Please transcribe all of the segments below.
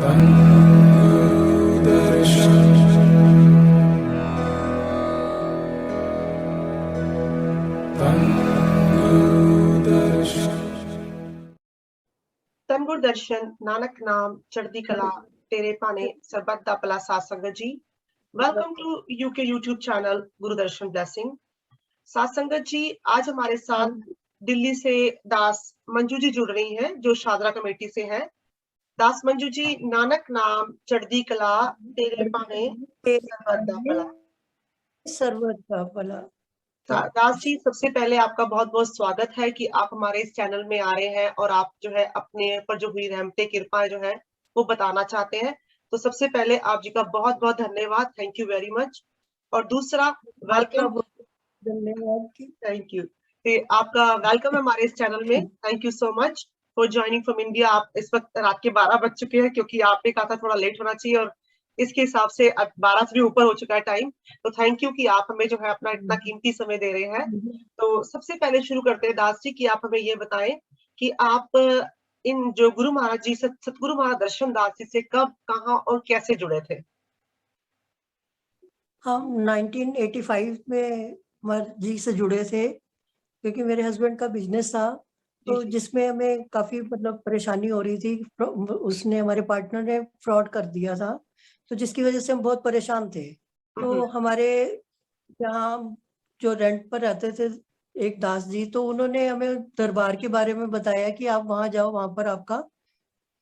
ਧੰਨ ਗੁਰ ਦਰਸ਼ਨ ਨਾਨਕ ਨਾਮ ਚੜ੍ਹਦੀ ਕਲਾ ਤੇਰੇ ਭਾਣੇ ਸਰਬੱਤ ਦਾ ਭਲਾ ਸਾਧ ਸੰਗਤ ਜੀ। Welcome to UK YouTube channel Gurudarshan blessing. साध संगत जी, आज हमारे साथ दिल्ली से दास मंजू जी जुड़ रही हैं जो शादरा कमेटी से हैं। दास मंजू जी, नानक नाम चढ़दी कला तेरे भाने सरबत दा भला। सर्वत का भला। दास जी, सबसे पहले आपका बहुत बहुत स्वागत है कि आप हमारे इस चैनल में आ रहे हैं और आप जो है अपने पर जो हुई रहमतें कृपा जो है वो बताना चाहते हैं। तो सबसे पहले आप जी का बहुत बहुत धन्यवाद, थैंक यू वेरी मच। और दूसरा वेलकम, धन्यवाद। Thank you. आपका वेलकम है हमारे इस चैनल में, thank you so much for joining from India. आप इस वक्त रात के 12 बज चुके हैं क्योंकि आपने कहा था थोड़ा लेट होना चाहिए और इसके हिसाब से अब 12 से भी ऊपर हो चुका है टाइम। तो थैंक यू कि आप हमें जो है अपना इतना कीमती समय दे रहे हैं। तो सबसे पहले शुरू करते हैं दास जी कि आप हमें ये बताएं कि आप इन जो गुरु महाराज जी सतगुरु महाराज दर्शन दास जी से कब, कहाँ और कैसे जुड़े थे? हम 1985 में महाराज जी से जुड़े थे क्योंकि मेरे हस्बैंड का बिजनेस था तो जिसमें हमें काफी मतलब परेशानी हो रही थी। उसने, हमारे पार्टनर ने फ्रॉड कर दिया था तो जिसकी वजह से हम बहुत परेशान थे। तो हमारे यहाँ जो रेंट पर रहते थे एक दास जी, तो उन्होंने हमें दरबार के बारे में बताया कि आप वहां जाओ, वहां पर आपका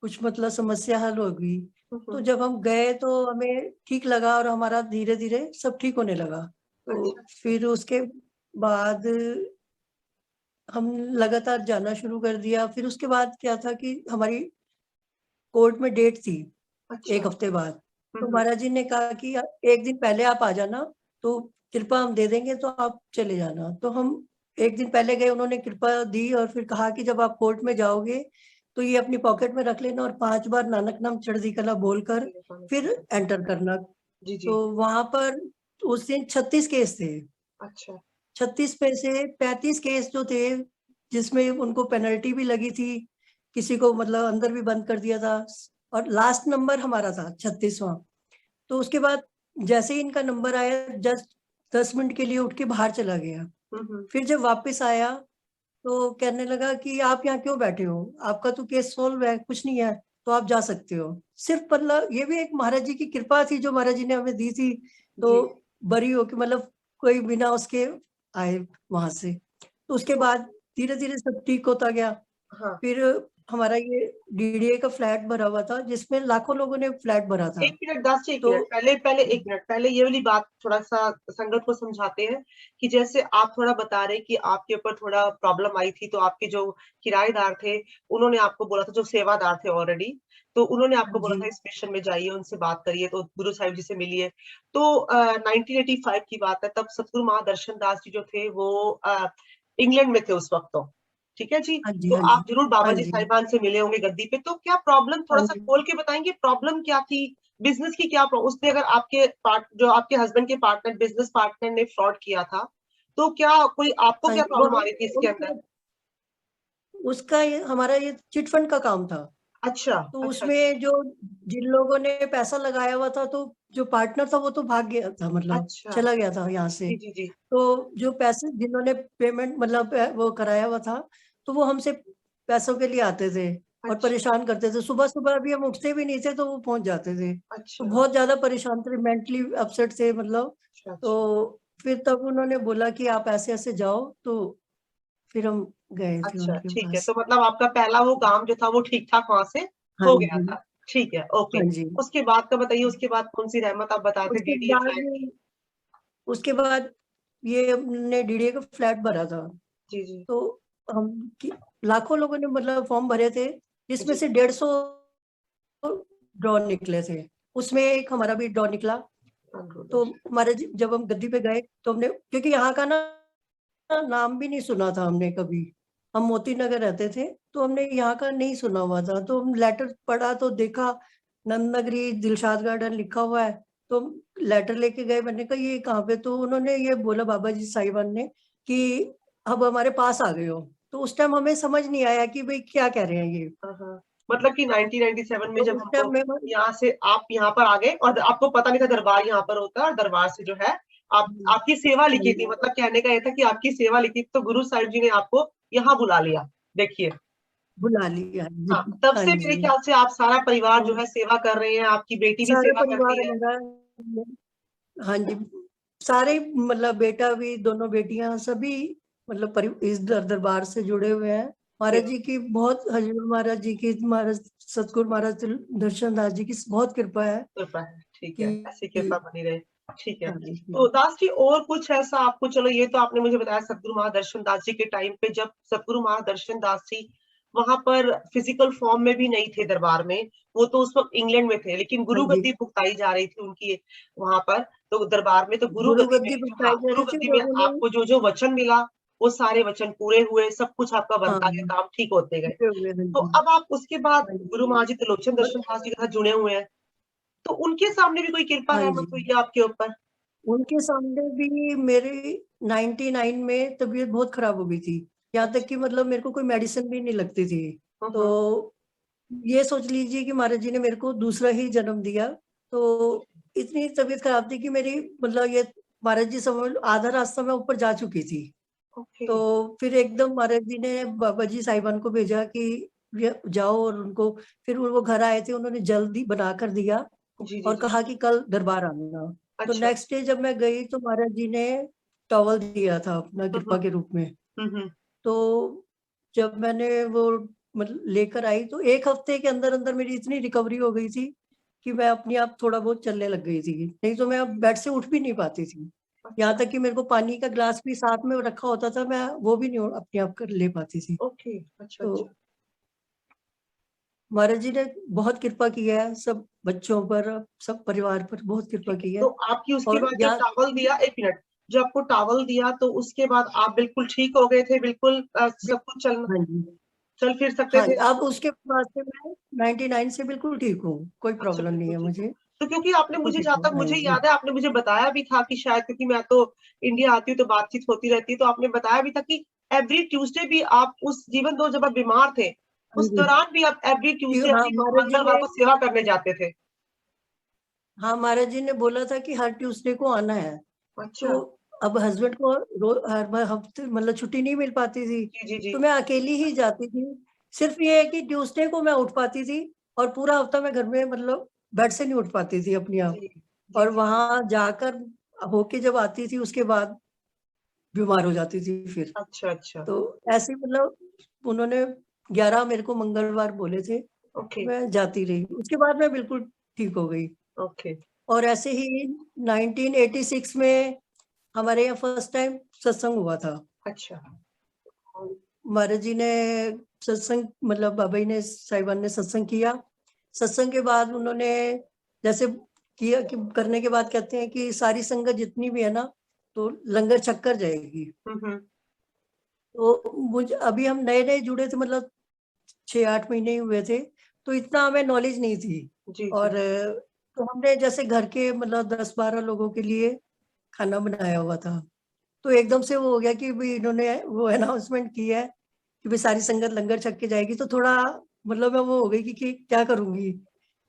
कुछ मतलब समस्या हल होगी। तो जब हम गए तो हमें ठीक लगा और हमारा धीरे धीरे सब ठीक होने लगा। तो फिर उसके बाद हम लगातार जाना शुरू कर दिया। फिर उसके बाद क्या था कि हमारी कोर्ट में डेट थी एक हफ्ते बाद। तो महाराज जी ने कहा कि एक दिन पहले आप आ जाना तो कृपा हम दे देंगे, तो आप चले जाना। तो हम एक दिन पहले गए, उन्होंने कृपा दी और फिर कहा कि जब आप कोर्ट में जाओगे तो ये अपनी पॉकेट में रख लेना और 5 बार नानक नाम चढ़दी कला बोलकर फिर एंटर करना। तो वहां पर उस दिन 36 केस थे। अच्छा। 36 में से 35 केस जो थे जिसमें उनको पेनल्टी भी लगी थी, किसी को मतलब अंदर भी बंद कर दिया था, और लास्ट नंबर हमारा था 36वां। तो उसके बाद जैसे ही इनका नंबर आया, जस्ट 10 मिनट के लिए उठ के बाहर चला गया। फिर जब वापस आया तो कहने लगा कि आप यहाँ क्यों बैठे हो, आपका तो केस सोल्व है, कुछ नहीं है, तो आप जा सकते हो। सिर्फ मतलब ये भी एक महाराज जी की कृपा थी जो महाराज जी ने हमें दी थी। तो बरी हो के मतलब कोई बिना उसके आए वहां से। तो उसके बाद धीरे धीरे सब ठीक होता गया। फिर हमारा ये डीडीए का फ्लैट भरा हुआ था जिसमें लाखों लोगों ने फ्लैट भरा था। एक मिनट दास जी, एक मिनट पहले ये वाली बात थोड़ा सा संगत को समझाते हैं कि जैसे आप थोड़ा बता रहे कि आपके ऊपर थोड़ा प्रॉब्लम आई थी, तो आपके जो किराएदार थे उन्होंने आपको बोला था, जो सेवादार थे ऑलरेडी, तो उन्होंने आपको बोला था इस मिशन में जाइए, उनसे बात करिए, तो गुरु साहिब जी से मिलिए। तो 1985 की बात है, तब सतगुरु महादर्शन दास जी जो थे वो इंग्लैंड में थे उस वक्त। तो ठीक है जी। तो आप जरूर बाबा जी साहिबान से मिले होंगे गद्दी पे। तो क्या प्रॉब्लम, थोड़ा सा खोल के बताएंगे प्रॉब्लम क्या थी, बिजनेस की क्या प्रॉब्लम? उसने अगर जो आपके हस्बैंड के पार्टनर, बिजनेस पार्टनर ने फ्रॉड किया था, तो क्या कोई आपको क्या प्रॉब्लम आ रही थी इसके अंदर? उसका हमारा ये चिट फंड का काम था। अच्छा। तो उसमें जो जिन लोगों ने पैसा लगाया हुआ था, तो जो पार्टनर था वो तो भाग गया था, मतलब चला गया था यहाँ से। जी। तो जो पैसे जिन्होंने पेमेंट मतलब वो कराया हुआ था, तो वो हमसे पैसों के लिए आते थे और परेशान करते थे। सुबह सुबह अभी हम उठते भी नहीं थे तो वो पहुंच जाते थे। तो बहुत ज्यादा परेशान थे, मेंटली अपसेट थे मतलब। तो फिर तब उन्होंने बोला कि आप ऐसे ऐसे जाओ, तो फिर हम गए थे उनके ठीक है। पास। तो मतलब आपका पहला वो काम जो था वो ठीक ठाक वहां से हो गया था। ठीक है, ओके। उसके बाद का बताइए, उसके बाद कौन सी रहमत आप बता थे? DDA flat. उसके बाद ये हमने डीडीए का फ्लैट भरा था। जी। तो हम लाखों लोगों ने मतलब फॉर्म भरे थे, जिसमें से 150 ड्रॉ निकले थे। उसमें एक हमारा भी ड्रॉ निकला। तो हमारे जब हम गद्दी पे गए तो हमने, क्योंकि यहाँ का ना नाम भी नहीं सुना था हमने कभी, हम मोती नगर रहते थे तो हमने यहाँ का नहीं सुना हुआ था। तो हम लेटर पढ़ा तो देखा नंद नगरी दिलशाद गार्डन लिखा हुआ है। तो लेटर लेके गए, मैंने कहा ये कहाँ पे? तो उन्होंने ये बोला बाबा जी साहिबान ने कि अब हमारे पास आ गए हो। तो उस टाइम हमें समझ नहीं आया कि भाई क्या कह रहे हैं ये। मतलब कि 1997 में तो जब उस हमको टाइम में यहाँ से आप यहाँ पर आ गए और आपको पता नहीं था दरबार यहाँ पर होता है, और दरबार से जो है आपकी सेवा लिखी थी, मतलब कहने का ये था कि आपकी सेवा लिखी थी, तो गुरु साहिब जी ने आपको यहाँ बुला लिया। देखिए, बुला लिया जी। हाँ, तब हाँ से मेरे जी, ख्याल से आप सारा परिवार जो तो है सेवा कर रहे हैं, आपकी बेटी भी सारे सेवा परिवार करती है। हमारा, हाँ जी, सारे मतलब बेटा भी, दोनों बेटियां सभी मतलब इस दरबार से जुड़े हुए हैं। महाराज जी की बहुत, हजूर महाराज जी की, महाराज सतगुरु महाराज दर्शन दास जी की बहुत कृपा है कृपा है, ठीक है, ऐसी कृपा कि बनी रहे। ठीक है। हाँ जी। तो दास जी, और कुछ ऐसा आपको, चलो ये तो आपने मुझे बताया सतगुरु महादर्शन दास जी के टाइम पे, जब सतगुरु महादर्शन दास जी वहां पर फिजिकल फॉर्म में भी नहीं थे दरबार में, वो तो उस वक्त इंग्लैंड में थे, लेकिन हाँ गुरु जी, गद्दी भुगताई जा रही थी उनकी वहां पर, तो दरबार में, तो गुरु गुरु गद्दी में गद्दी जो, हाँ, बताई जा गुरु रही थी गद्दी और में उन्होंने, आपको जो जो वचन मिला, वो सारे वचन पूरे हुए, सब कुछ आपका हाँ, बनता गया, काम ठीक होते गए। जुड़े हुए, हाँ तो जी, अब आप उसके बाद हाँ जी, गुरु महाराज जी त्रिलोचन दर्शन दास जी के साथ जुड़े हुए हैं, तो उनके सामने भी कोई कृपा हाँ रहमत जी। हुई है आपके ऊपर? उनके सामने भी मेरी 99 में तबीयत बहुत खराब हो गई थी, यहाँ तक अच्छा। कि मतलब मेरे को कोई मेडिसिन भी नहीं लगती थी। तो हम्म। ये सोच लीजिए कि महाराज जी ने मेरे को दूसरा ही जन्म दिया। तो इतनी तबीयत खराब थी कि मेरी, मतलब ये महाराज जी समझ लो आधा रास्ता मैं ऊपर जा चुकी थी। ओके। तो फिर एकदम महाराज जी ने बाबा जी साहिबान को भेजा कि जाओ, और उनको फिर वो घर आए थे, उन्होंने जल्दी बना कर दिया जी जी और जी। कहा कि कल दरबार आना। तो अच्छा। नेक्स्ट डे जब मैं गई तो महाराज जी ने टॉवल दिया था अपना हम्म कृपा के रूप में। हम्म। तो जब मैंने वो मतलब लेकर आई तो 1 हफ्ते के अंदर-अंदर मेरी इतनी रिकवरी हो गई थी कि मैं अपने आप थोड़ा बहुत चलने लग गई थी। नहीं तो मैं अब बेड से उठ भी नहीं पाती थी। यहाँ अच्छा। तक कि मेरे को पानी का ग्लास भी साथ में रखा होता था, मैं वो भी नहीं अपने आप कर ले पाती थी। ओके। अच्छा तो अच्छा। महाराज जी ने बहुत कृपा की है, सब बच्चों पर, सब परिवार पर बहुत कृपा ठीक है, की तो है। आपकी उसके और बाद जब यहाँ, टावल दिया, एक मिनट, जो आपको टावल दिया तो उसके बाद आप बिल्कुल ठीक हो गए थे, बिल्कुल सब कुछ हाँ जी। चल फिर सकते हाँ, थे आप? अब उसके बाद से मैं 99 से बिल्कुल ठीक हूँ, कोई अच्छा, प्रॉब्लम नहीं बिल्कुल है ठीक हो। मुझे, तो क्योंकि आपने बिल्कुल मुझे, ठीक जहां हूँ। तक हाँ मुझे जी। याद है, आपने मुझे बताया भी था कि शायद, क्योंकि मैं तो इंडिया आती हूँ तो बातचीत होती रहती है, तो आपने बताया भी था कि एवरी ट्यूसडे भी आप उस जीवन दो जब आप बीमार थे, हाँ उस जी। दौरान भी आप एवरी ट्यूसडे, हाँ, एवरी महाराज जी मंगलवार ने, को सेवा करने जाते थे? हाँ, महाराज जी ने बोला था कि हर ट्यूसडे को आना है। अच्छा। तो अब हस्बैंड को हर हफ्ते मतलब छुट्टी नहीं मिल पाती थी, जी जी जी। तो मैं अकेली ही जाती थी। सिर्फ ये है कि ट्यूसडे को मैं उठ पाती थी और पूरा हफ्ता मैं घर में मतलब बेड से नहीं उठ पाती थी अपने आप। जी जी और जी जी। वहाँ जाकर होके जब आती थी उसके बाद बीमार हो जाती थी फिर। अच्छा अच्छा। तो ऐसे ही मतलब उन्होंने 11 मेरे को मंगलवार बोले थे, तो ओके मैं जाती रही। उसके बाद मैं बिल्कुल ठीक हो गई। ओके। और ऐसे ही 1986 में हमारे यहाँ फर्स्ट टाइम सत्संग हुआ था। अच्छा। महाराज जी ने सत्संग, मतलब बाबा जी ने, साहिबान ने सत्संग किया। सत्संग के बाद उन्होंने जैसे किया कि करने के बाद कहते हैं कि सारी संगत जितनी भी है ना, तो लंगर छक कर जाएगी। हम्म। तो मुझे अभी हम नए-नए जुड़े थे, मतलब 6-8 महीने ही हुए थे, तो इतना हमें नॉलेज नहीं थी। जी जी। और तो हमने जैसे घर के मतलब 10-12 लोगों के लिए खाना बनाया हुआ था। तो एकदम से वो हो गया कि भई इन्होंने वो अनाउंसमेंट की है कि भई सारी संगत लंगर छक के जाएगी, तो थोड़ा मतलब मैं वो हो गई कि क्या करूँगी?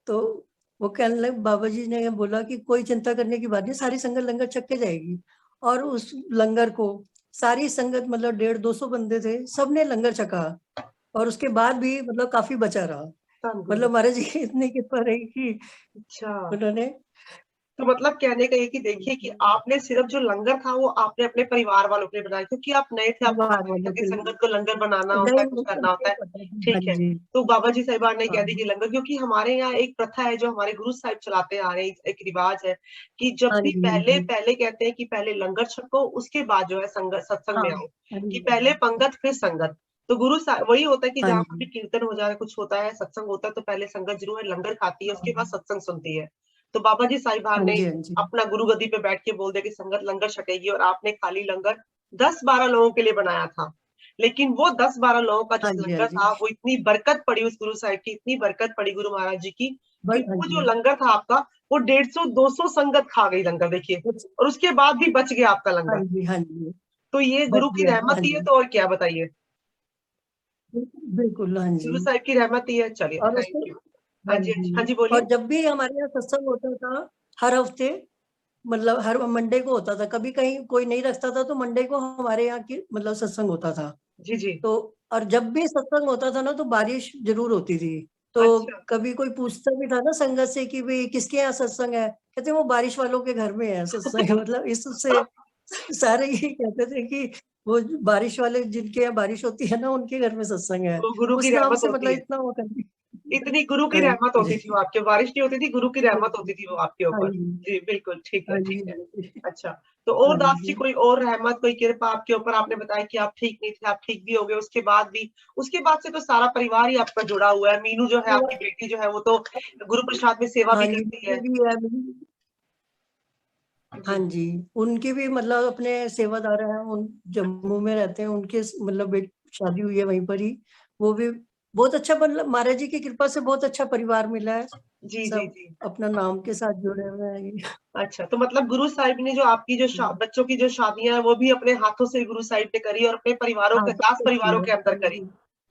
तो वो कहने लगे, बाबा जी ने बोला कि कोई चिंता करने की बात नहीं, सारी संगत लंगर छक के जाएगी। और उस लंगर को सारी संगत, मतलब 150-200 बंदे थे, सबने लंगर छका और उसके बाद भी मतलब काफ़ी बचा रहा। धन गुरु। मतलब महाराज जी की इतनी कृपा रही कि अच्छा। उन्होंने, तो मतलब कहने का ये कि देखिए कि आपने सिर्फ जो लंगर था वो आपने अपने परिवार वालों के लिए बनाया, क्योंकि आप नए थे, आपको परिवार पता नहीं था वालों कि के लिए संगत को लंगर बनाना होता नहीं, है, कुछ करना होता नहीं है। पता था। हाँ ठीक है। जी, तो बाबा जी साहिबान ने कह दी कि हाँ। लंगर, क्योंकि हमारे यहाँ एक प्रथा है जो हमारे गुरु साहिब चलाते आ रहे हैं, एक रिवाज है कि जब हाँ भी जी, हाँ पहले जी। पहले कहते हैं कि पहले लंगर छको, उसके बाद जो है संगत सत्संग हाँ, में आओ, हाँ कि जी, पहले पंगत फिर संगत। तो गुरु साहब वही होता है कि हाँ जहाँ पर भी जी, कीर्तन हो जाए, कुछ होता है, सत्संग होता है, तो पहले संगत जरूर है, लंगर खाती है, उसके बाद हाँ। सत्संग सुनती है। तो बाबा जी साहिबान हाँ ने जी, हाँ जी। अपना गुरु गद्दी पे बैठ के बोल दिया कि संगत लंगर छकेगी, और आपने खाली लंगर 10-12 लोगों के लिए बनाया था। लेकिन वो 10-12 लोगों का हाँ जिस जी, हाँ लंगर जी। था, वो इतनी बरकत पड़ी उस गुरु साहिब की, इतनी बरकत पड़ी गुरु महाराज जी की, कि हाँ वो जो जी। लंगर था आपका, वो 150-200 संगत खा गई लंगर, देखिए। कुछ, और उसके बाद भी बच गया आपका हाँ लंगर। जी, हाँ जी। तो ये बच गुरु की गया, रहमत हाँ ही है, जी। तो और क्या बताइए। बिल्कुल, हाँ जी। गुरु साहिब की रहमत ही है। चलिए, और थैंक उसमें यू। हाँ हाँ जी, हाँ जी, हाँ जी, जी, और बोलिए। जब भी हमारे यहाँ सत्संग होता था, हर हफ्ते, मतलब हर मंडे को होता था, कभी कहीं कोई नहीं रखता था तो मंडे को हमारे यहाँ की मतलब सत्संग होता था। जी, जी। तो और जब भी सत्संग होता था ना तो बारिश जरूर होती थी। तो अच्छा। कभी कोई पूछता भी था ना संगत से कि भाई किसके यहाँ सत्संग है, कहते वो बारिश वालों के घर में है सत्संग। मतलब इससे सारे ये कहते थे कि वो बारिश वाले जिनके यहाँ बारिश होती है ना उनके घर में सत्संग है। वो गुरु की उस नाम रहमत से होती मतलब है। इतना वो करती। इतनी गुरु की हाँ रहमत होती थी जी, वो आपके, बारिश नहीं होती थी, गुरु की रहमत बिल्कुल। होती थी वो आपके हाँ ऊपर। जी, जी, बिल्कुल, ठीक है, हाँ ठीक जी, है। हाँ जी, अच्छा, तो और हाँ दास जी जी। कोई और रहमत, कोई कृपा आपके ऊपर, आपने बताया कि आप ठीक नहीं थे, आप ठीक भी हो गए, उसके बाद भी, उसके बाद से तो सारा परिवार ही आपका जुड़ा हुआ है। मीनू जो है, आपकी बेटी जो है, वो तो गुरु प्रसाद में सेवा हाँ भी जी, करती है। मेरी भी है हाँ जी, जी, उनके भी मतलब अपने सेवादार हैं, उन जम्मू में रहते हैं, उनके मतलब शादी हुई है वहीं पर ही। वो भी बहुत अच्छा, मतलब महाराज जी की कृपा से बहुत अच्छा परिवार मिला है। जी, जी, सब जी। अपना नाम के साथ जुड़े हुए हैं ये। अच्छा, तो मतलब गुरु साहिब ने जो आपकी जो बच्चों की जो शादियां हैं, वो भी अपने हाथों से गुरु साहिब ने करी और अपने परिवारों हाँ, के, तो 10 अच्छी परिवारों है। के अंदर हाँ करी।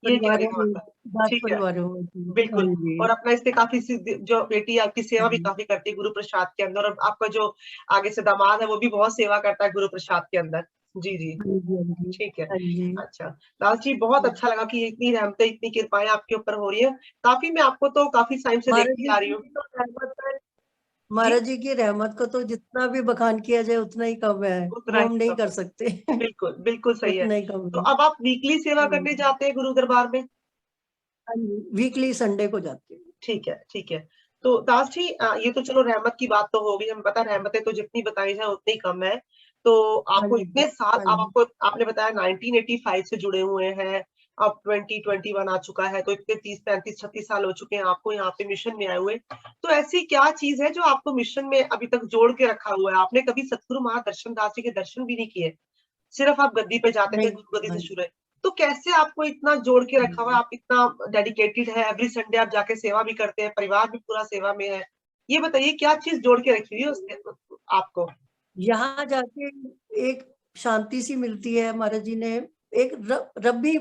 जी, ये कहने परिवारों का में, मतलब। 10 ठीक है, परिवारों में थी। हाँ बिल्कुल। जी, और अपना इससे काफी जो बेटी है आपकी हाँ सेवा भी जी, काफी करती है गुरु प्रसाद के अंदर, और आपका जो आगे से दामाद है वो भी बहुत सेवा करता है गुरु प्रसाद के अंदर। जी, जी। हाँ जी, हाँ जी, ठीक है। हाँ जी। अच्छा, दास जी बहुत अच्छा लगा कि इतनी रहमतें, इतनी कृपाएं आपके ऊपर हो रही है। काफी, मैं आपको तो काफी टाइम से महाराज देखती जी आ रही की हूँ। तो रहमत है, जी, महाराज जी की रहमत को तो जितना भी बखान किया जाए उतना ही कम है, उतना वो ही हम नहीं सब। कर सकते। बिल्कुल, बिल्कुल सही है। उतना ही कम तो है। अब आप वीकली सेवा हाँ करने जी, जाते हैं गुरु दरबार में? हाँ जी, वीकली संडे को जाते हैं। ठीक है, ठीक है। तो दास जी, ये तो चलो रहमत की बात तो हो गई, हमें पता रहमतें तो जितनी बताई जाए उतनी कम है। तो हाँ आपको जी, इतने साल, हाँ अब जी, आपको, आपने बताया 1985 से जुड़े हुए हैं, अब 2021 आ चुका है, तो इतने 30, 35, 36 साल हो चुके हैं आपको यहाँ पे मिशन में आए हुए। तो ऐसी क्या चीज है जो आपको मिशन में अभी तक जोड़ के रखा हुआ है? आपने कभी सतगुरु महादर्शन दास जी के दर्शन भी नहीं किए, सिर्फ आप गद्दी पे जाते थे, नहीं, गुरु गद्दी हाँ से जी, शुरू है। तो कैसे आपको इतना जोड़ के रखा हुआ है? हाँ। आप इतना डेडिकेटेड है, एवरी संडे आप जाके सेवा भी करते हैं, परिवार भी पूरा सेवा में है। ये बताइए क्या चीज जोड़ के रखी हुई है उसने आपको? यहाँ जाके एक शांति सी मिलती है। महाराज जी ने एक रब भी,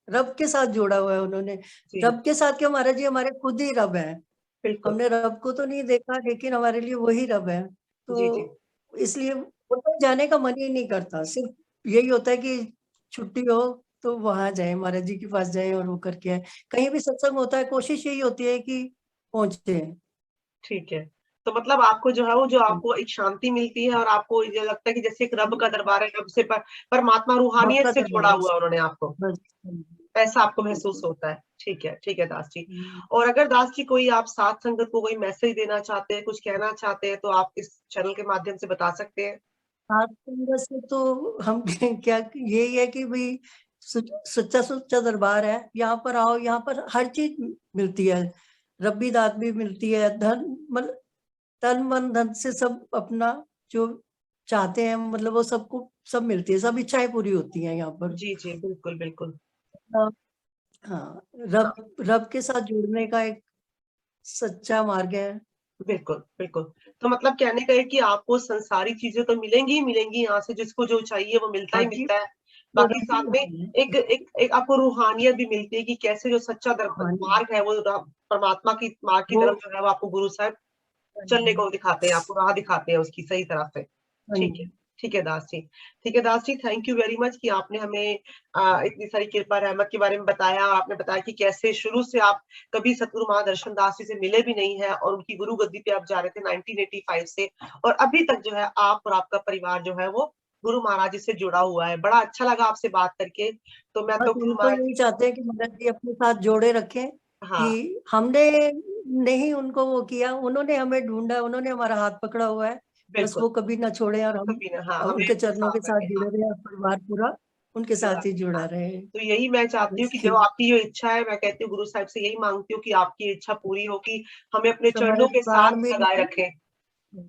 रब के साथ जोड़ा हुआ है उन्होंने। जी, रब के साथ क्या, महाराज जी हमारे खुद ही रब है। बिल्कुल। हमने रब को तो नहीं देखा लेकिन हमारे लिए वही रब है। जी, जी। तो इसलिए उनको जाने का मन ही नहीं करता, सिर्फ यही होता है कि छुट्टी हो तो वहां जाए, महाराज जी के पास जाए और वो करके आए। कहीं भी सत्संग होता है कोशिश यही होती है कि पहुंचे। ठीक है। तो मतलब आपको जो है वो, जो आपको एक शांति मिलती है और आपको ये लगता है कि जैसे एक रब का दरबार है, रब से परमात्मा रब रूहानियत का से दरबार जोड़ा है, हुआ है उन्होंने आपको। बस। ऐसा आपको महसूस बिल्कुल। होता है। ठीक है दास जी। और अगर दास जी कोई आप साथ संगत को कोई मैसेज देना चाहते हैं, कुछ कहना चाहते हैं, तो आप इस चैनल के माध्यम से बता सकते हैं। सात संगत से तो हम क्या, यही है कि भाई सच्चा सुच्चा दरबार है, यहाँ पर आओ, यहाँ पर हर चीज मिलती है। रब्बी दात भी मिलती है, धन मतलब तन मन धन से सब अपना जो चाहते हैं मतलब वो सबको सब मिलती है, सब इच्छाएं पूरी होती हैं यहाँ पर। जी, जी, बिल्कुल, बिल्कुल। हाँ हाँ, रब रब के साथ जुड़ने का एक सच्चा मार्ग है। बिल्कुल, बिल्कुल। तो मतलब कहने का है कि आपको संसारी चीज़ें तो मिलेंगी ही मिलेंगी यहाँ से, जिसको जो चाहिए वो मिलता ही बाकी मिलता है। बाकी थोड़ा साथ में एक एक एक आपको रूहानियत भी मिलती है कि कैसे जो सच्चा हाँ जी, मार्ग है, वो परमात्मा की मार्ग की वो तरफ जो है वो आपको गुरु साहब हाँ चलने जी, को दिखाते हैं, आपको राह दिखाते हैं उसकी सही तरह से। हाँ ठीक है, जी, ठीक है दास जी। ठीक है Das ji, thank you very much कि आपने हमें इतनी सारी कृपा रहमत के बारे में बताया। आपने बताया कि कैसे शुरू से आप कभी सतगुरु महादर्शन दास जी से मिले भी नहीं है और उनकी गुरु गद्दी पे आप जा रहे थे 1985 से, और अभी तक जो है आप और आपका परिवार जो है वो गुरु महाराज जी से जुड़ा हुआ है। बड़ा अच्छा लगा आपसे बात करके। तो मैं बस तो गुरु हम तो महाराज यही जी। चाहते हैं कि महाराज जी अपने साथ जोड़े रखें, कि हाँ, हमने नहीं उनको वो किया, उन्होंने हमें ढूंढा, उन्होंने हमारा हाथ पकड़ा हुआ है। बस बिल्कुल। वो कभी ना छोड़े और हम कभी ना, हाँ, हमें उनके उनके चरणों के साथ साथ रखें। हाँ, जुड़े रहे और परिवार पूरा उनके जुड़ा साथ ही रहे। जुड़ा हाँ। रहे। तो यही मैं चाहती हूँ बस कि जो आपकी जो इच्छा है, मैं कहती हूँ गुरु साहिब से यही मांगती हूँ कि आपकी इच्छा पूरी हो, कि हमें अपने हमारे चरणों के प्राण साथ भी लगाए निकले। रखें।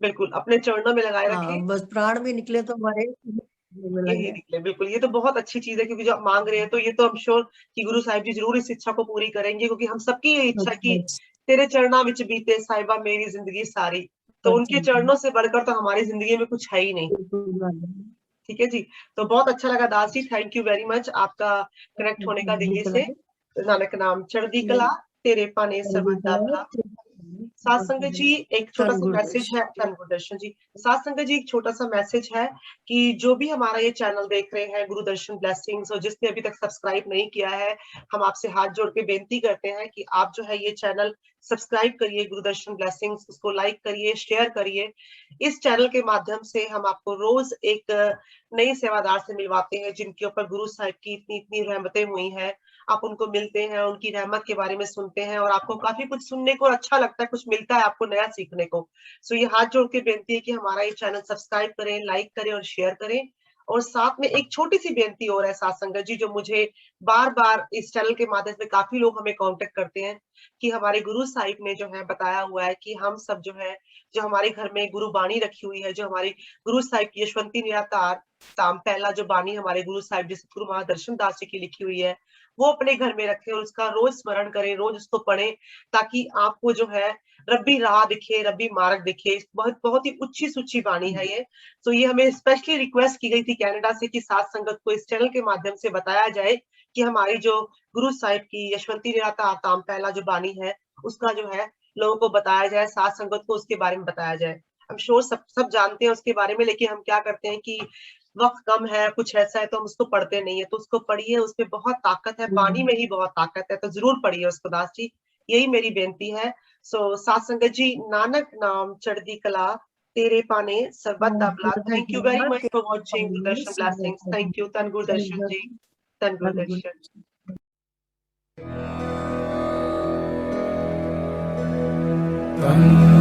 बिल्कुल, अपने चरणों में लगाए रखें। हाँ, बस प्राण भी निकले तो हमारे में यही लगे। निकले, बिल्कुल। ये तो बहुत अच्छी चीज़ है, क्योंकि जो आप माँग रहे हैं, तो ये तो आई एम श्योर कि गुरु साहिब जी ज़रूर इस इच्छा को पूरी करेंगे, क्योंकि हम सबकी ये इच्छा बस है कि बस तेरे चरणों विच बीते साहिबा मेरी ज़िंदगी सारी। तो बस उनके चरणों से बढ़कर तो हमारी ज़िंदगी में कुछ है ही नहीं। बिल्कुल ठीक है जी। तो बहुत अच्छा लगा Das ji, thank you very much आपका कनेक्ट होने का दिल्ली से। नानक नाम चढ़दी कला तेरे पाने सर्बत दा भला। सात संगत जी एक छोटा सा मैसेज है, धन गुरदर्शन जी, सात संगत जी एक छोटा सा मैसेज है कि जो भी हमारा ये चैनल देख रहे हैं गुरुदर्शन ब्लेसिंग्स, और जिसने अभी तक सब्सक्राइब नहीं किया है, हम आपसे हाथ जोड़ के बेनती करते हैं कि आप जो है ये चैनल सब्सक्राइब करिए गुरुदर्शन ब्लेसिंग्स, उसको लाइक करिए, शेयर करिए। इस चैनल के माध्यम से हम आपको रोज एक नई सेवादार से मिलवाते हैं जिनके ऊपर गुरु साहिब की इतनी इतनी रहमतें हुई हैं। आप उनको मिलते हैं, उनकी रहमत के बारे में सुनते हैं और आपको काफी कुछ सुनने को अच्छा लगता है, कुछ मिलता है आपको नया सीखने को। सो ये हाथ जोड़ के बेनती है कि हमारा ये चैनल सब्सक्राइब करें, लाइक करें और शेयर करें। और साथ में एक छोटी सी बेनती और है साथ संगत जी, जो मुझे बार बार इस चैनल के माध्यम से काफी लोग हमें कांटेक्ट करते हैं कि हमारे गुरु साहिब ने जो है बताया हुआ है कि हम सब जो है, जो हमारे घर में गुरु बाणी रखी हुई है, जो हमारी गुरु साहिब की यशवंती निरातार ताम पहला जो बाणी हमारे गुरु साहिब जी सतगुरु महादर्शन दास जी की लिखी हुई है, वो अपने घर में रखें और उसका रोज स्मरण करें, रोज उसको पढ़ें, ताकि आपको जो है रब्बी राह दिखे, रब्बी मार्ग दिखे। बहुत बहुत ही उच्ची सुच्ची बाणी है ये। तो ये हमें स्पेशली रिक्वेस्ट की गई थी कनाडा से कि सात संगत को इस चैनल के माध्यम से बताया जाए कि हमारी जो गुरु साहिब की यशवंती निरातार ताम पहला जो बाणी है, उसका जो है लोगों को बताया जाए, सात संगत को उसके बारे में बताया जाए। हम श्योर सब जानते हैं उसके बारे में, लेकिन हम क्या करते हैं कि वक्त कम है, कुछ ऐसा है तो हम उसको पढ़ते नहीं है। तो उसको पढ़िए, उसमें बहुत ताकत है, बाणी में ही बहुत ताकत है, तो जरूर पढ़िए उसको दास जी, यही मेरी बेनती है। सो सात संगत जी, नानक नाम चढ़दी कला तेरे पाने सर्बत दा भला। Thank you very much for watching Gurudarshan blessings. Thank you, धन गुरुदर्शन जी, धन गुरुदर्शन। Thank